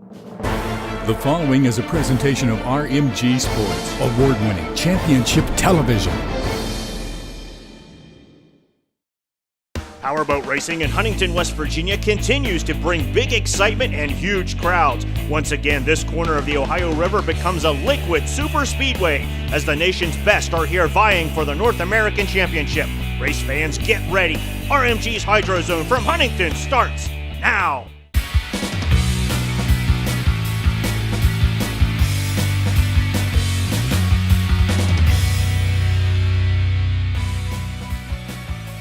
The following is a presentation of RMG Sports, award-winning championship television. Powerboat racing in Huntington, West Virginia continues to bring big excitement and huge crowds. Once again, this corner of the Ohio River becomes a liquid super speedway as the nation's best are here vying for the North American Championship. Race fans, get ready. RMG's Hydro Zone from Huntington starts now.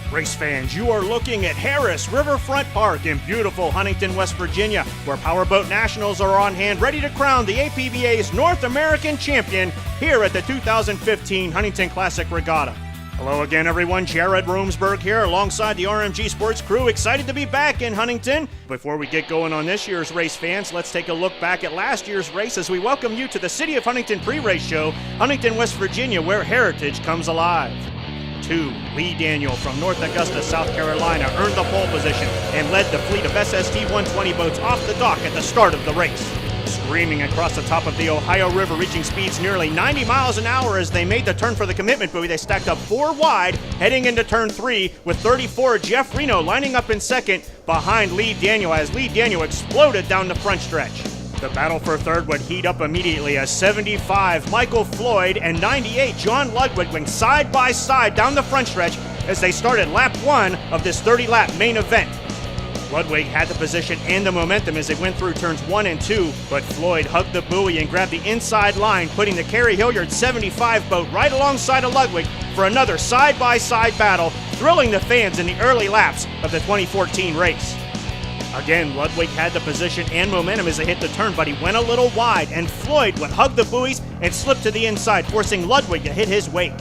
Race fans, you are looking at Harris Riverfront Park in beautiful Huntington, West Virginia, where Powerboat Nationals are on hand ready to crown the APBA's North American champion here at the 2015 Huntington Classic Regatta. Hello again, everyone. Jared Roomsberg here alongside the RMG Sports crew. Excited to be back in Huntington. Before we get going on this year's race, fans, let's take a look back at last year's race as we welcome you to the City of Huntington pre-race show, Huntington, West Virginia, where heritage comes alive. 2, Lee Daniel from North Augusta, South Carolina, earned the pole position and led the fleet of SST 120 boats off the dock at the start of the race. Screaming across the top of the Ohio River, reaching speeds nearly 90 miles an hour as they made the turn for the commitment buoy. They stacked up 4 wide, heading into turn 3 with 34 Jeff Reno lining up in second behind Lee Daniel as Lee Daniel exploded down the front stretch. The battle for third would heat up immediately as 75 Michael Floyd and 98 John Ludwig went side by side down the front stretch as they started lap 1 of this 30-lap main event. Ludwig had the position and the momentum as they went through turns 1 and 2, but Floyd hugged the buoy and grabbed the inside line, putting the Kerry Hilliard 75 boat right alongside of Ludwig for another side-by-side battle, thrilling the fans in the early laps of the 2014 race. Again, Ludwig had the position and momentum as they hit the turn, but he went a little wide, and Floyd would hug the buoys and slip to the inside, forcing Ludwig to hit his wake.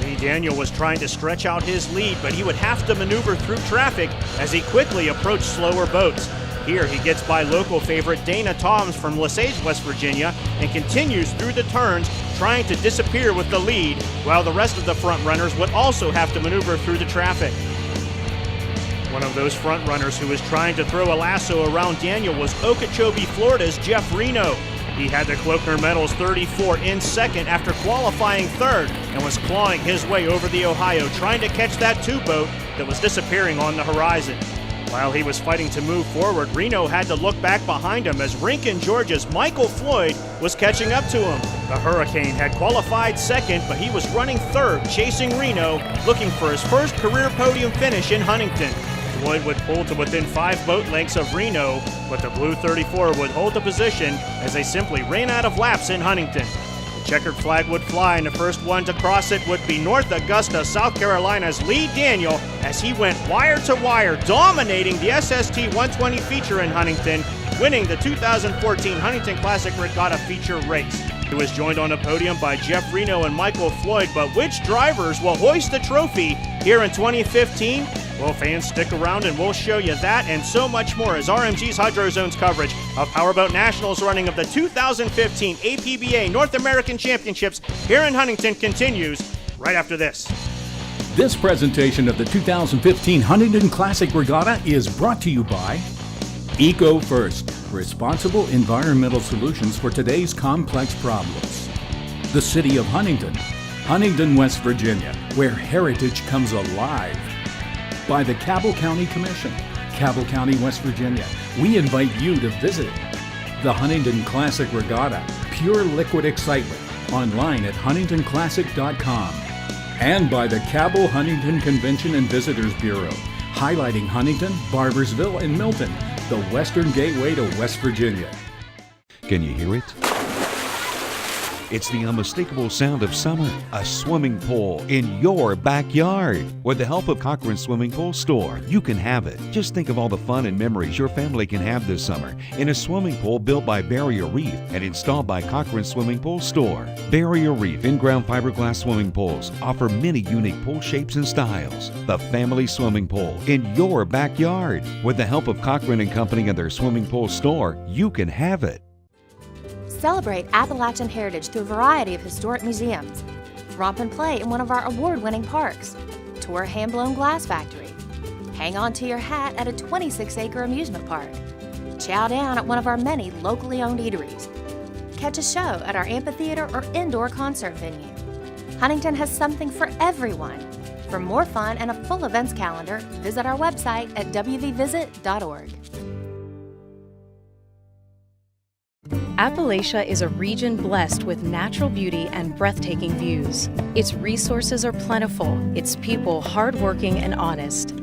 Lee Daniel was trying to stretch out his lead, but he would have to maneuver through traffic as he quickly approached slower boats. Here he gets by local favorite Dana Toms from Lesage, West Virginia, and continues through the turns, trying to disappear with the lead, while the rest of the front runners would also have to maneuver through the traffic. One of those front runners who was trying to throw a lasso around Daniel was Okeechobee, Florida's Jeff Reno. He had the Kloekner Medals 34 in second after qualifying third and was clawing his way over the Ohio, trying to catch that 2 boat that was disappearing on the horizon. While he was fighting to move forward, Reno had to look back behind him as Rincon, Georgia's Michael Floyd was catching up to him. The Hurricane had qualified second, but he was running third, chasing Reno, looking for his first career podium finish in Huntington. Floyd would pull to within 5 boat lengths of Reno, but the Blue 34 would hold the position as they simply ran out of laps in Huntington. The checkered flag would fly, and the first one to cross it would be North Augusta, South Carolina's Lee Daniel, as he went wire to wire, dominating the SST 120 feature in Huntington, winning the 2014 Huntington Classic Regatta feature race. He was joined on the podium by Jeff Reno and Michael Floyd, but which drivers will hoist the trophy here in 2015? Well, fans, stick around and we'll show you that and so much more as RMG's Hydro Zone's coverage of Powerboat Nationals running of the 2015 APBA North American Championships here in Huntington continues right after this. This presentation of the 2015 Huntington Classic Regatta is brought to you by Eco First, responsible environmental solutions for today's complex problems. The City of Huntington, Huntington, West Virginia, where heritage comes alive. By the Cabell County Commission, Cabell County, West Virginia. We invite you to visit the Huntington Classic Regatta, pure liquid excitement, online at huntingtonclassic.com. And by the Cabell Huntington Convention and Visitors Bureau, highlighting Huntington, Barbersville, and Milton, the western gateway to West Virginia. Can you hear it? It's the unmistakable sound of summer, a swimming pool in your backyard. With the help of Cochran Swimming Pool Store, you can have it. Just think of all the fun and memories your family can have this summer in a swimming pool built by Barrier Reef and installed by Cochran Swimming Pool Store. Barrier Reef in-ground fiberglass swimming pools offer many unique pool shapes and styles. The family swimming pool in your backyard. With the help of Cochran & Company and their Swimming Pool Store, you can have it. Celebrate Appalachian heritage through a variety of historic museums. Romp and play in one of our award-winning parks. Tour Hand-Blown Glass Factory. Hang on to your hat at a 26-acre amusement park. Chow down at one of our many locally owned eateries. Catch a show at our amphitheater or indoor concert venue. Huntington has something for everyone. For more fun and a full events calendar, visit our website at wvvisit.org. Appalachia is a region blessed with natural beauty and breathtaking views. Its resources are plentiful, its people hardworking and honest.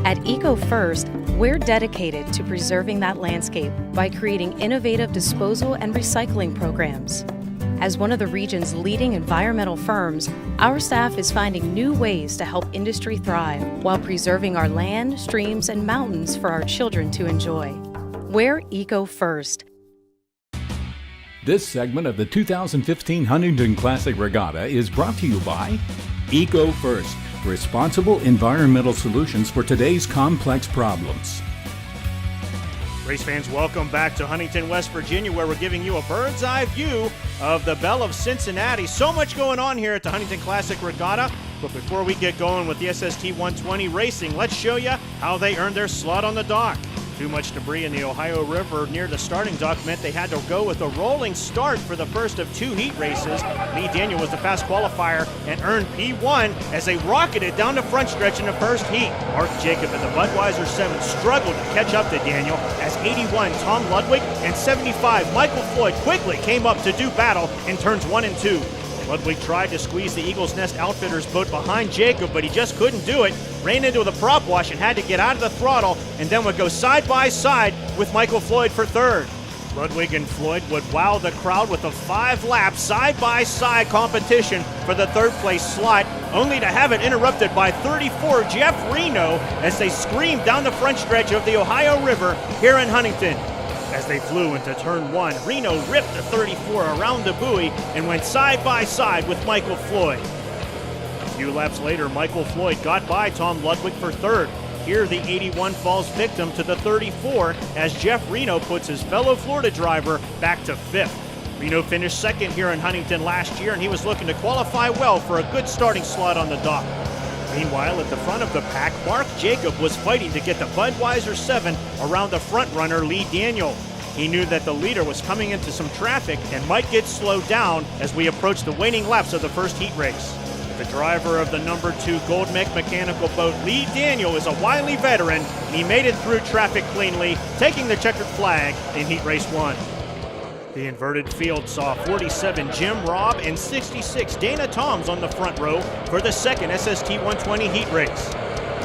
At Eco First, we're dedicated to preserving that landscape by creating innovative disposal and recycling programs. As one of the region's leading environmental firms, our staff is finding new ways to help industry thrive while preserving our land, streams, and mountains for our children to enjoy. We're Eco First. This segment of the 2015 Huntington Classic Regatta is brought to you by Eco First, responsible environmental solutions for today's complex problems. Race fans, welcome back to Huntington, West Virginia, where we're giving you a bird's eye view of the Belle of Cincinnati. So much going on here at the Huntington Classic Regatta. But before we get going with the SST 120 racing, let's show you how they earned their slot on the dock. Too much debris in the Ohio River near the starting dock meant they had to go with a rolling start for the first of two heat races. Lee Daniel was the fast qualifier and earned P1 as they rocketed down the front stretch in the first heat. Mark Jacob in the Budweiser 7 struggled to catch up to Daniel as 81 Tom Ludwig and 75 Michael Floyd quickly came up to do battle in turns 1 and 2. Ludwig tried to squeeze the Eagles Nest Outfitters boat behind Jacob, but he just couldn't do it. Ran into the prop wash and had to get out of the throttle, and then would go side by side with Michael Floyd for third. Ludwig and Floyd would wow the crowd with a 5-lap side-by-side competition for the third place slot, only to have it interrupted by 34 Jeff Reno as they screamed down the front stretch of the Ohio River here in Huntington. As they flew into turn 1, Reno ripped the 34 around the buoy and went side by side with Michael Floyd. A few laps later, Michael Floyd got by Tom Ludwig for third. Here, the 81 falls victim to the 34 as Jeff Reno puts his fellow Florida driver back to fifth. Reno finished second here in Huntington last year, and he was looking to qualify well for a good starting slot on the dock. Meanwhile, at the front of the pack, Mark Jacob was fighting to get the Budweiser 7 around the front runner Lee Daniel. He knew that the leader was coming into some traffic and might get slowed down as we approach the waning laps of the first heat race. The driver of the number 2 Gold Mech mechanical boat, Lee Daniel, is a wily veteran, and he made it through traffic cleanly, taking the checkered flag in heat race 1. The inverted field saw 47 Jim Robb and 66 Dana Toms on the front row for the second SST 120 heat race.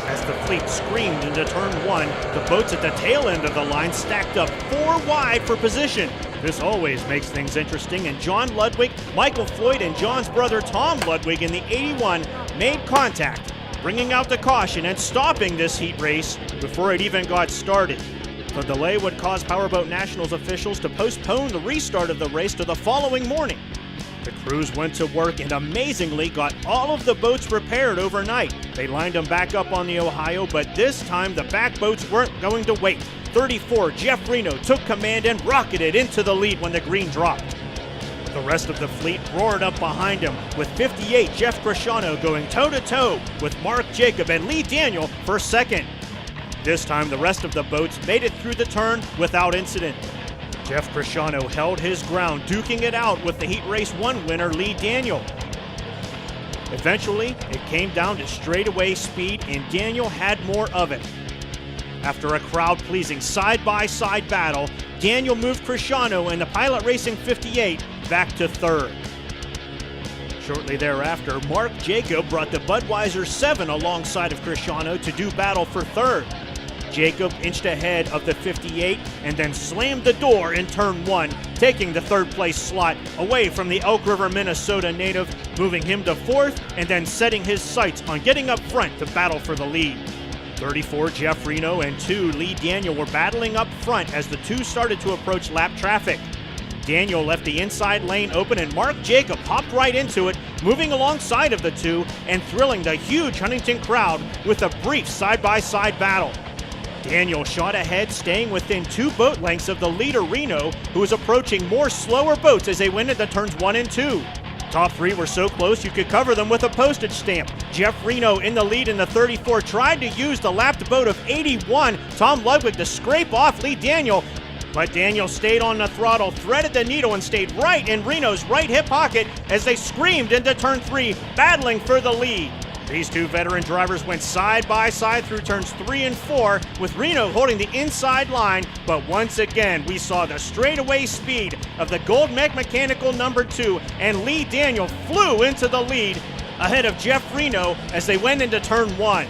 As the fleet screamed into turn 1, the boats at the tail end of the line stacked up 4 wide for position. This always makes things interesting, and John Ludwig, Michael Floyd, and John's brother Tom Ludwig in the 81 made contact, bringing out the caution and stopping this heat race before it even got started. The delay would cause Powerboat Nationals officials to postpone the restart of the race to the following morning. The crews went to work and amazingly got all of the boats repaired overnight. They lined them back up on the Ohio, but this time the back boats weren't going to wait. 34 Jeff Reno took command and rocketed into the lead when the green dropped. The rest of the fleet roared up behind him, with 58 Jeff Cresciano going toe-to-toe with Mark Jacob and Lee Daniel for second. This time, the rest of the boats made it through the turn without incident. Jeff Cresciano held his ground, duking it out with the Heat Race 1 winner, Lee Daniel. Eventually, it came down to straightaway speed, and Daniel had more of it. After a crowd-pleasing side-by-side battle, Daniel moved Cresciano and the Pilot Racing 58 back to third. Shortly thereafter, Mark Jacob brought the Budweiser 7 alongside of Cresciano to do battle for third. Jacob inched ahead of the 58 and then slammed the door in turn 1, taking the third place slot away from the Elk River, Minnesota native, moving him to fourth and then setting his sights on getting up front to battle for the lead. 34 Jeff Reno and 2 Lee Daniel were battling up front as the two started to approach lap traffic. Daniel left the inside lane open and Mark Jacob hopped right into it, moving alongside of the two and thrilling the huge Huntington crowd with a brief side-by-side battle. Daniel shot ahead, staying within 2 boat lengths of the leader Reno, who was approaching more slower boats as they went into turns 1 and 2. Top 3 were so close you could cover them with a postage stamp. Jeff Reno in the lead in the 34 tried to use the lapped boat of 81 Tom Ludwig to scrape off Lee Daniel, But Daniel stayed on the throttle, threaded the needle, and stayed right in Reno's right hip pocket as they screamed into turn 3, battling for the lead. These two veteran drivers went side by side through turns 3 and 4, with Reno holding the inside line, but once again we saw the straightaway speed of the Gold Mechanical number 2, and Lee Daniel flew into the lead ahead of Jeff Reno as they went into turn 1.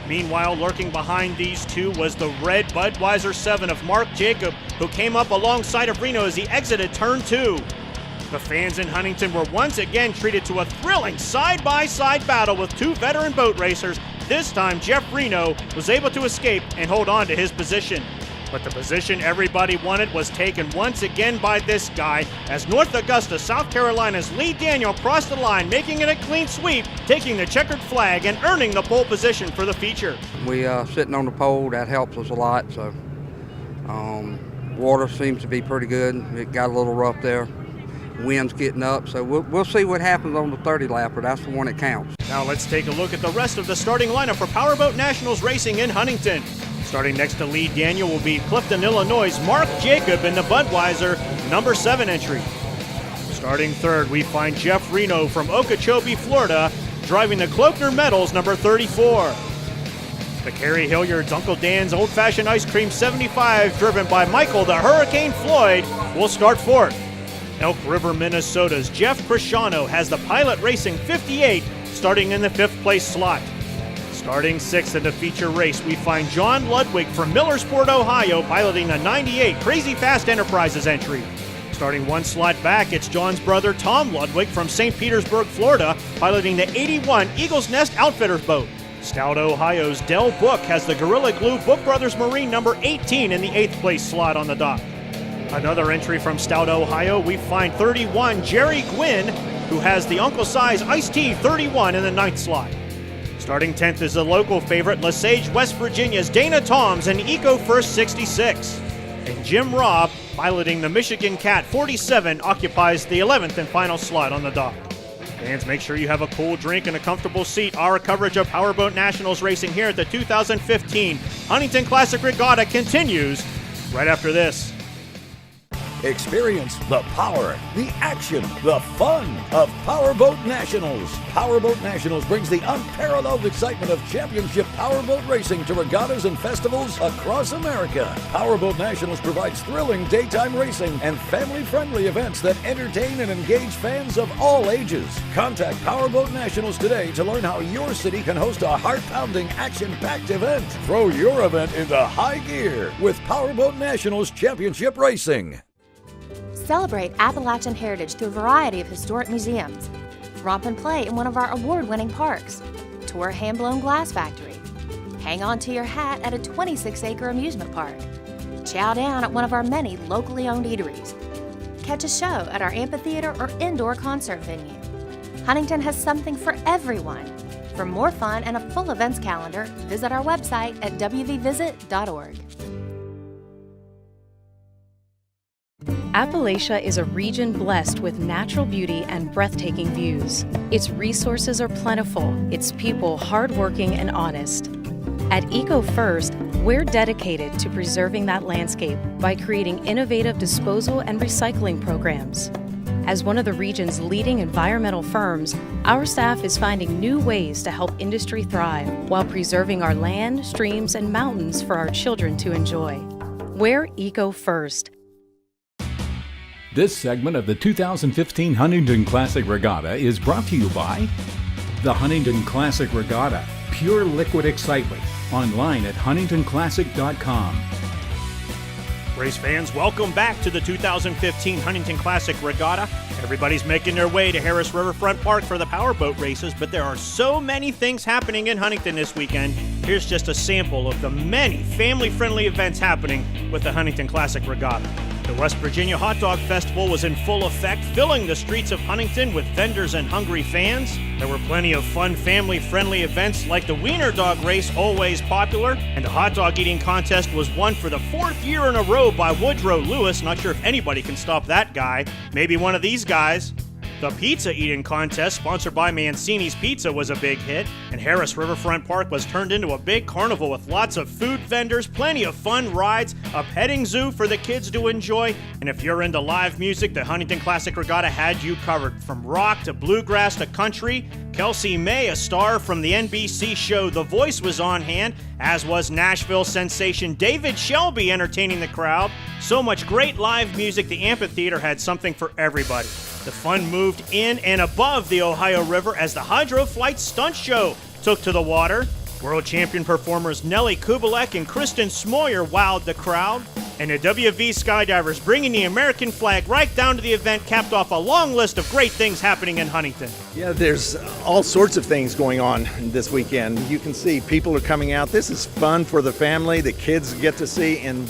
Meanwhile, lurking behind these two was the red Budweiser 7 of Mark Jacob, who came up alongside of Reno as he exited turn 2. The fans in Huntington were once again treated to a thrilling side-by-side battle with two veteran boat racers. This time, Jeff Reno was able to escape and hold on to his position. But the position everybody wanted was taken once again by this guy as North Augusta, South Carolina's Lee Daniel crossed the line, making it a clean sweep, taking the checkered flag and earning the pole position for the feature. We sitting on the pole, that helps us a lot. So water seems to be pretty good. It got a little rough there. Wind's getting up, so we'll see what happens on the 30 lapper. That's the one that counts. Now let's take a look at the rest of the starting lineup for Powerboat Nationals Racing in Huntington. Starting next to Lee Daniel will be Clifton, Illinois' Mark Jacob in the Budweiser number 7 entry. Starting third, we find Jeff Reno from Okeechobee, Florida, driving the Kloekner Metals number 34. The Kerry Hilliard's Uncle Dan's Old Fashioned Ice Cream 75, driven by Michael the Hurricane Floyd, will start fourth. Elk River, Minnesota's Jeff Cresciano has the Pilot Racing 58, starting in the 5th place slot. Starting sixth in the feature race, we find John Ludwig from Millersport, Ohio, piloting the 98 Crazy Fast Enterprises entry. Starting one slot back, it's John's brother Tom Ludwig from St. Petersburg, Florida, piloting the 81 Eagle's Nest Outfitters boat. Stout, Ohio's Del Book has the Gorilla Glue Book Brothers Marine number 18 in the 8th place slot on the dock. Another entry from Stout, Ohio, we find 31 Jerry Gwynn, who has the Uncle Size Iced Tea 31 in the 9th slot. Starting 10th is the local favorite, Lesage, West Virginia's Dana Toms and Eco First 66. And Jim Robb, piloting the Michigan Cat 47, occupies the 11th and final slot on the dock. Fans, make sure you have a cool drink and a comfortable seat. Our coverage of Powerboat Nationals Racing here at the 2015 Huntington Classic Regatta continues right after this. Experience the power, the action, the fun of Powerboat Nationals. Powerboat Nationals brings the unparalleled excitement of championship powerboat racing to regattas and festivals across America. Powerboat Nationals provides thrilling daytime racing and family-friendly events that entertain and engage fans of all ages. Contact Powerboat Nationals today to learn how your city can host a heart-pounding, action-packed event. Throw your event into high gear with Powerboat Nationals Championship Racing. Celebrate Appalachian heritage through a variety of historic museums. Romp and play in one of our award-winning parks. Tour a hand-blown glass factory. Hang on to your hat at a 26-acre amusement park. Chow down at one of our many locally owned eateries. Catch a show at our amphitheater or indoor concert venue. Huntington has something for everyone. For more fun and a full events calendar, visit our website at wvvisit.org. Appalachia is a region blessed with natural beauty and breathtaking views. Its resources are plentiful, its people hardworking and honest. At Eco First, we're dedicated to preserving that landscape by creating innovative disposal and recycling programs. As one of the region's leading environmental firms, our staff is finding new ways to help industry thrive while preserving our land, streams, and mountains for our children to enjoy. We're Eco First. This segment of the 2015 Huntington Classic Regatta is brought to you by the Huntington Classic Regatta, pure liquid excitement, online at huntingtonclassic.com. Race fans, welcome back to the 2015 Huntington Classic Regatta. Everybody's making their way to Harris Riverfront Park for the powerboat races, but there are so many things happening in Huntington this weekend. Here's just a sample of the many family-friendly events happening with the Huntington Classic Regatta. The West Virginia Hot Dog Festival was in full effect, filling the streets of Huntington with vendors and hungry fans. There were plenty of fun, family-friendly events like the Wiener Dog Race, always popular, and the hot dog eating contest was won for the 4th year in a row by Woodrow Lewis. Not sure if anybody can stop that guy. Maybe one of these guys. The pizza eating contest, sponsored by Mancini's Pizza, was a big hit, and Harris Riverfront Park was turned into a big carnival with lots of food vendors, plenty of fun rides, a petting zoo for the kids to enjoy, and if you're into live music, the Huntington Classic Regatta had you covered. From rock to bluegrass to country, Kelsey May, a star from the NBC show The Voice, was on hand, as was Nashville sensation David Shelby entertaining the crowd. So much great live music, the amphitheater had something for everybody. The fun moved in and above the Ohio River as the Hydro Flight Stunt Show took to the water. World champion performers Nellie Kubalek and Kristen Smoyer wowed the crowd. And the WV Skydivers, bringing the American flag right down to the event, capped off a long list of great things happening in Huntington. Yeah, there's all sorts of things going on this weekend. You can see people are coming out. This is fun for the family. The kids get to see, and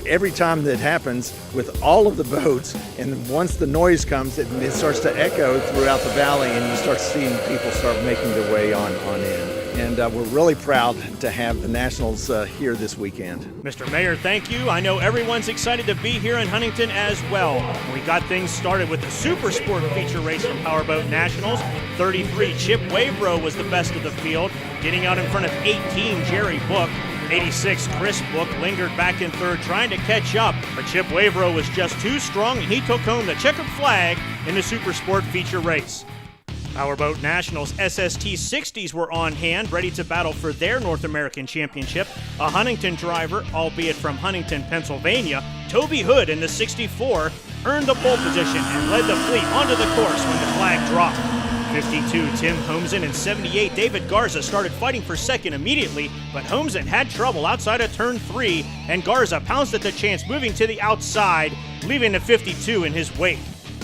every time that happens with all of the boats, and once the noise comes, it starts to echo throughout the valley, and you start seeing people start making their way on in. And we're really proud to have the Nationals here this weekend. Mr. Mayor, thank you. I know everyone's excited to be here in Huntington as well. We got things started with the Super Sport feature race from Powerboat Nationals. 33 Chip Wavero was the best of the field, getting out in front of 18 Jerry Book. 86 Chris Book lingered back in third, trying to catch up, but Chip Wavero was just too strong, and he took home the checkered flag in the Super Sport feature race. Powerboat Nationals SST 60s were on hand, ready to battle for their North American Championship. A Huntington driver, albeit from Huntington, Pennsylvania, Toby Hood in the 64, earned the pole position and led the fleet onto the course when the flag dropped. 52 Tim Holmsen and 78 David Garza started fighting for second immediately, but Holmsen had trouble outside of turn 3, and Garza pounced at the chance, moving to the outside, leaving the 52 in his wake.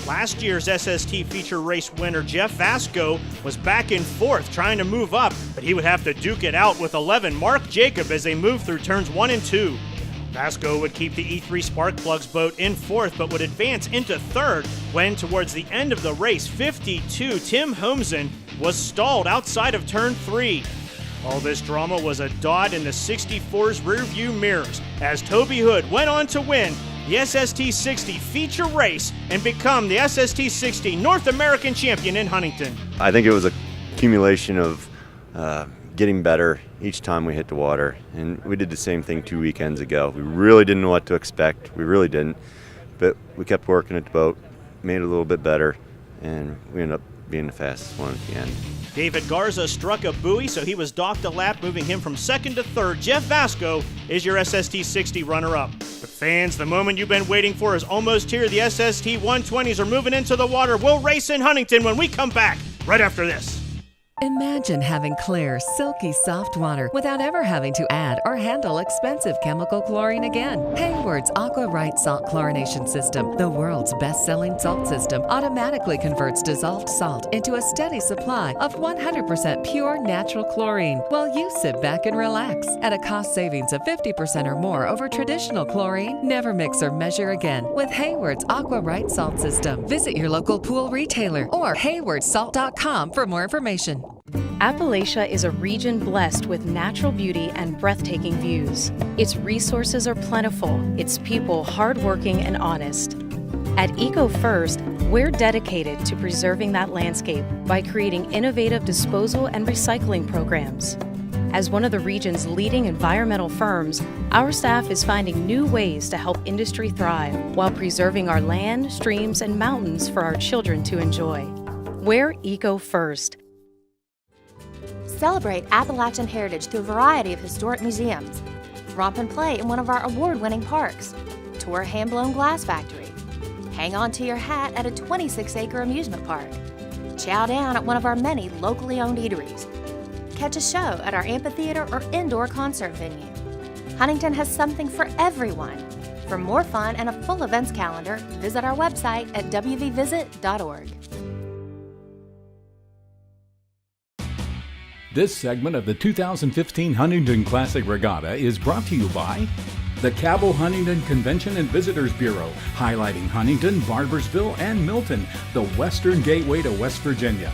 Last year's SST feature race winner Jeff Vasco was back in fourth, trying to move up, but he would have to duke it out with 11 Mark Jacob as they moved through turns 1 and 2. Vasco would keep the E3 Sparkplugs boat in fourth, but would advance into third when, towards the end of the race, 52 Tim Holmsen was stalled outside of turn 3. All this drama was a dot in the 64's rearview mirrors as Toby Hood went on to win the SST 60 feature race and become the SST 60 North American champion in Huntington. I think it was a accumulation of getting better each time we hit the water, and we did the same thing 2 weekends ago. We really didn't know what to expect. We really didn't, but we kept working at the boat, made it a little bit better, and we ended up being the fastest one at the end. David Garza struck a buoy, so he was docked a lap, moving him from second to third. Jeff Vasco is your SST 60 runner-up. But fans, the moment you've been waiting for is almost here. The SST 120s are moving into the water. We'll race in Huntington when we come back, right after this. Imagine having clear, silky, soft water without ever having to add or handle expensive chemical chlorine again. Hayward's Aqua Right Salt Chlorination System, the world's best-selling salt system, automatically converts dissolved salt into a steady supply of 100% pure natural chlorine while you sit back and relax at a cost savings of 50% or more over traditional chlorine. Never mix or measure again with Hayward's Aqua Right Salt System. Visit your local pool retailer or haywardsalt.com for more information. Appalachia is a region blessed with natural beauty and breathtaking views. Its resources are plentiful, its people hardworking and honest. At Eco First, we're dedicated to preserving that landscape by creating innovative disposal and recycling programs. As one of the region's leading environmental firms, our staff is finding new ways to help industry thrive while preserving our land, streams, and mountains for our children to enjoy. We're Eco First. Celebrate Appalachian heritage through a variety of historic museums. Romp and play in one of our award-winning parks. Tour a hand-blown glass factory. Hang on to your hat at a 26-acre amusement park. Chow down at one of our many locally owned eateries. Catch a show at our amphitheater or indoor concert venue. Huntington has something for everyone. For more fun and a full events calendar, visit our website at wvvisit.org. This segment of the 2015 Huntington Classic Regatta is brought to you by the Cabell Huntington Convention and Visitors Bureau, highlighting Huntington, Barboursville, and Milton, the western gateway to West Virginia.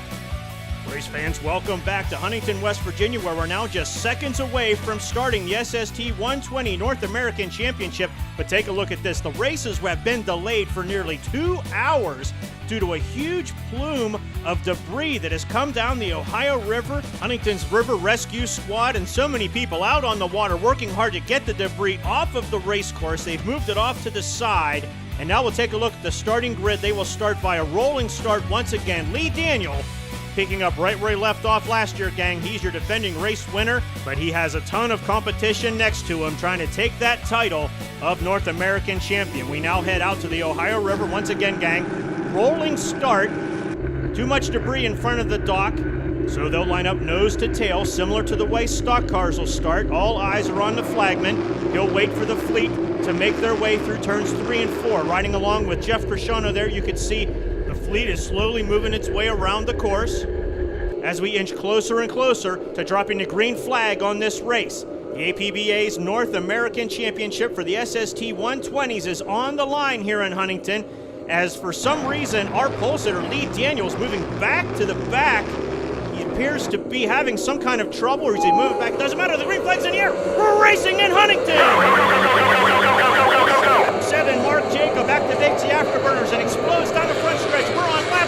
Race fans, welcome back to Huntington, West Virginia, where we're now just seconds away from starting the SST 120 North American Championship. But take a look at this. The races have been delayed for nearly 2 hours due to a huge plume of debris that has come down the Ohio River. Huntington's River Rescue Squad and so many people out on the water working hard to get the debris off of the race course. They've moved it off to the side. And now we'll take a look at the starting grid. They will start by a rolling start once again. Lee Daniel picking up right where he left off last year, gang. He's your defending race winner, but he has a ton of competition next to him trying to take that title of North American champion. We now head out to the Ohio River once again, gang. Rolling start. Too much debris in front of the dock, so they'll line up nose to tail, similar to the way stock cars will start. All eyes are on the flagman. He'll wait for the fleet to make their way through turns 3 and 4. Riding along with Jeff Cresciano there, you can see the fleet is slowly moving its way around the course as we inch closer and closer to dropping the green flag on this race. The APBA's North American Championship for the SST 120s is on the line here in Huntington, as for some reason our pole sitter Lee Daniels moving back to the back. He appears to be having some kind of trouble, or is he moving back? Doesn't matter, the green flag's in the air. We're racing in Huntington! 7, Mark Jacob activates the afterburners and explodes down the front stretch. We're on lap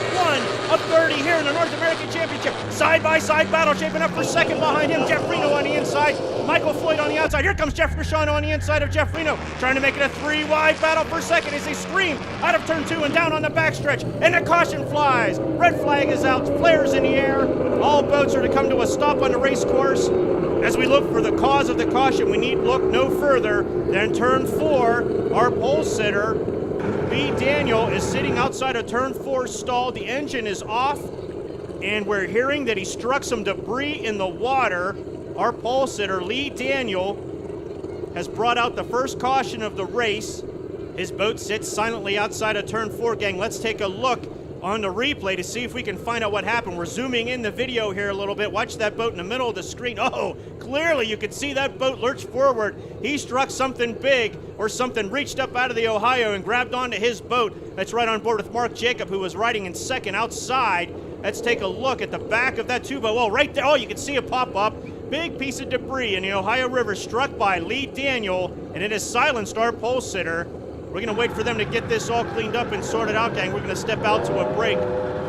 1 of 30 here in the North American Championship. Side-by-side battle shaping up for second behind him. Jeff Reno on the inside, Michael Floyd on the outside. Here comes Jeff Cresciano on the inside of Jeff Reno, trying to make it a 3-wide battle for second as they scream out of turn 2 and down on the backstretch. And the caution flies. Red flag is out, flares in the air. All boats are to come to a stop on the race course. As we look for the cause of the caution, we need look no further than turn 4. Our pole sitter, Lee Daniel, is sitting outside of turn 4 stall. The engine is off, and we're hearing that he struck some debris in the water. Our pole sitter, Lee Daniel, has brought out the first caution of the race. His boat sits silently outside of turn 4, gang. Let's take a look on the replay to see if we can find out what happened. We're zooming in the video here a little bit. Watch that boat in the middle of the screen. Oh, clearly you can see that boat lurch forward. He struck something big, or something reached up out of the Ohio and grabbed onto his boat. That's right on board with Mark Jacob, who was riding in second outside. Let's take a look at the back of that tugboat. Oh, right there. Oh, you can see it pop up. Big piece of debris in the Ohio River struck by Lee Daniel, and it has silenced our pole sitter. We're going to wait for them to get this all cleaned up and sorted out, gang. We're going to step out to a break.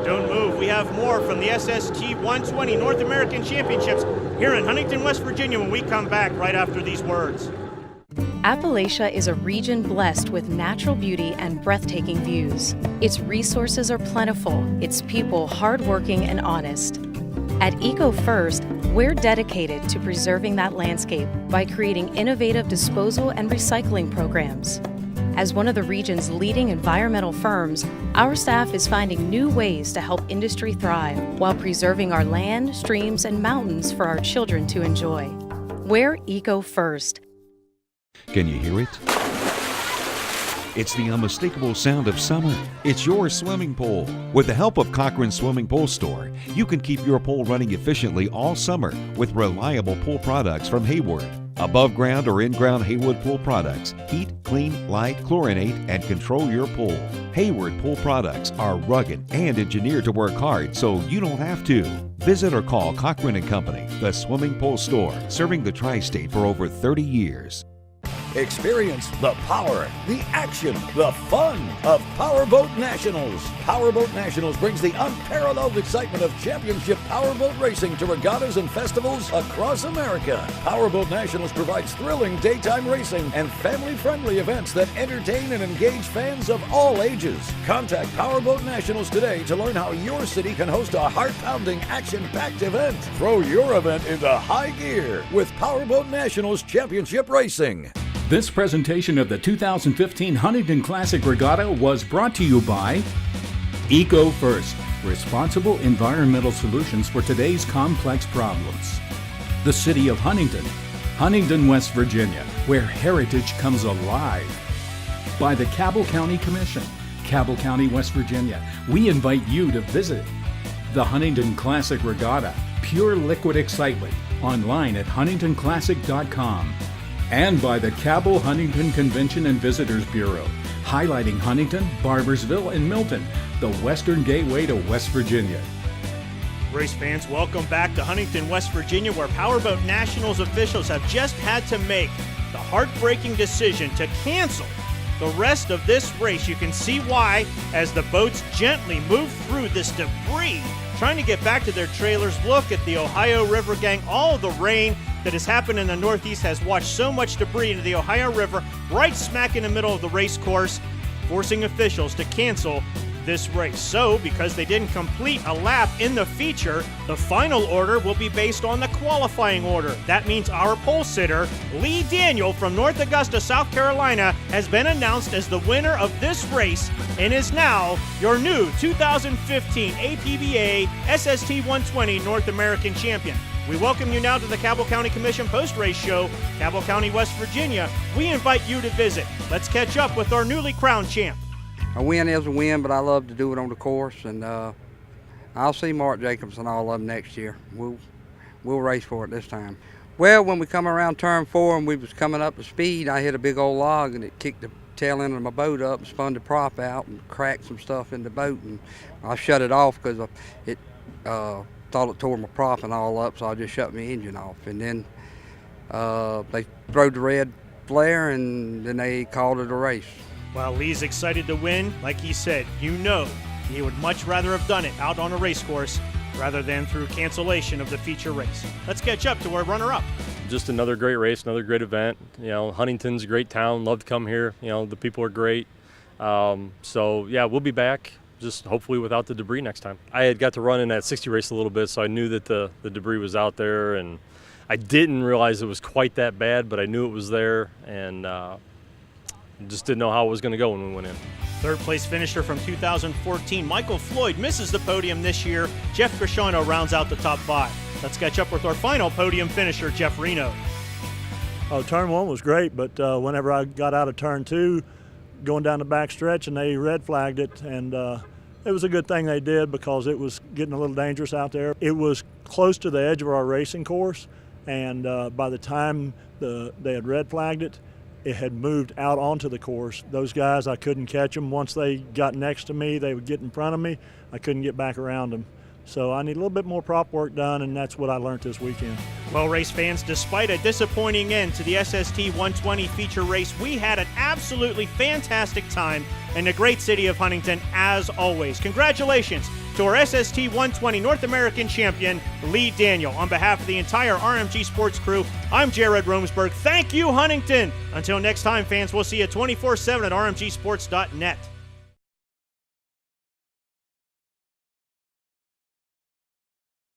Don't move. We have more from the SST 120 North American Championships here in Huntington, West Virginia when we come back right after these words. Appalachia is a region blessed with natural beauty and breathtaking views. Its resources are plentiful, its people hardworking and honest. At Eco First, we're dedicated to preserving that landscape by creating innovative disposal and recycling programs. As one of the region's leading environmental firms, our staff is finding new ways to help industry thrive while preserving our land, streams, and mountains for our children to enjoy. We're Eco First. Can you hear it? It's the unmistakable sound of summer. It's your swimming pool. With the help of Cochran Swimming Pool Store, you can keep your pool running efficiently all summer with reliable pool products from Hayward. Above ground or in-ground Hayward pool products heat, clean, light, chlorinate, and control your pool. Hayward pool products are rugged and engineered to work hard so you don't have to. Visit or call Cochran & Company, the swimming pool store, serving the tri-state for over 30 years. Experience the power, the action, the fun of Powerboat Nationals. Powerboat Nationals brings the unparalleled excitement of championship powerboat racing to regattas and festivals across America. Powerboat Nationals provides thrilling daytime racing and family-friendly events that entertain and engage fans of all ages. Contact Powerboat Nationals today to learn how your city can host a heart-pounding, action-packed event. Throw your event into high gear with Powerboat Nationals Championship Racing. This presentation of the 2015 Huntington Classic Regatta was brought to you by Eco First, responsible environmental solutions for today's complex problems. The City of Huntington, Huntington, West Virginia, where heritage comes alive. By the Cabell County Commission, Cabell County, West Virginia, we invite you to visit the Huntington Classic Regatta, pure liquid excitement, online at huntingtonclassic.com. And by the Cabell Huntington Convention and Visitors Bureau, highlighting Huntington, Barboursville, and Milton, the western gateway to West Virginia. Race fans, welcome back to Huntington, West Virginia, where Powerboat Nationals officials have just had to make the heartbreaking decision to cancel the rest of this race. You can see why as the boats gently move through this debris, trying to get back to their trailers. Look at the Ohio River gang. All of the rain that has happened in the Northeast has washed so much debris into the Ohio River, right smack in the middle of the race course, forcing officials to cancel this race. So, because they didn't complete a lap in the feature, the final order will be based on the qualifying order. That means our pole sitter, Lee Daniel from North Augusta, South Carolina, has been announced as the winner of this race and is now your new 2015 APBA SST 120 North American champion. We welcome you now to the Cabell County Commission post-race show, Cabell County, West Virginia. We invite you to visit. Let's catch up with our newly crowned champ. A win is a win, but I love to do it on the course, and I'll see Mark Jacobs and all of them next year. We'll race for it this time. Well, when we come around turn 4 and we was coming up to speed, I hit a big old log and it kicked the tail end of my boat up and spun the prop out and cracked some stuff in the boat, and I shut it off because it thought it tore my prop and all up, so I just shut my engine off. And then they throwed the red flare and then they called it a race. While Lee's excited to win, like he said, you know he would much rather have done it out on a race course rather than through cancellation of the feature race. Let's catch up to our runner-up. Just another great race, another great event. You know, Huntington's a great town. Love to come here. You know, the people are great. So, yeah, we'll be back, just hopefully without the debris next time. I had got to run in that 60 race a little bit, so I knew that the debris was out there, and I didn't realize it was quite that bad, but I knew it was there, and just didn't know how it was going to go when we went in. Third place finisher from 2014, Michael Floyd, misses the podium this year. Jeff Grishano rounds out the top 5. Let's catch up with our final podium finisher, Jeff Reno. Oh, turn 1 was great, but whenever I got out of turn 2, going down the back stretch, and they red flagged it, and it was a good thing they did because it was getting a little dangerous out there. It was close to the edge of our racing course, and by the time they had red flagged it, it had moved out onto the course. Those guys, I couldn't catch them. Once they got next to me, they would get in front of me. I couldn't get back around them. So I need a little bit more prop work done, and that's what I learned this weekend. Well, race fans, despite a disappointing end to the SST 120 feature race, we had an absolutely fantastic time in the great city of Huntington, as always. Congratulations to our SST 120 North American champion, Lee Daniel. On behalf of the entire RMG Sports crew, I'm Jared Romsberg. Thank you, Huntington. Until next time, fans, we'll see you 24/7 at rmgsports.net.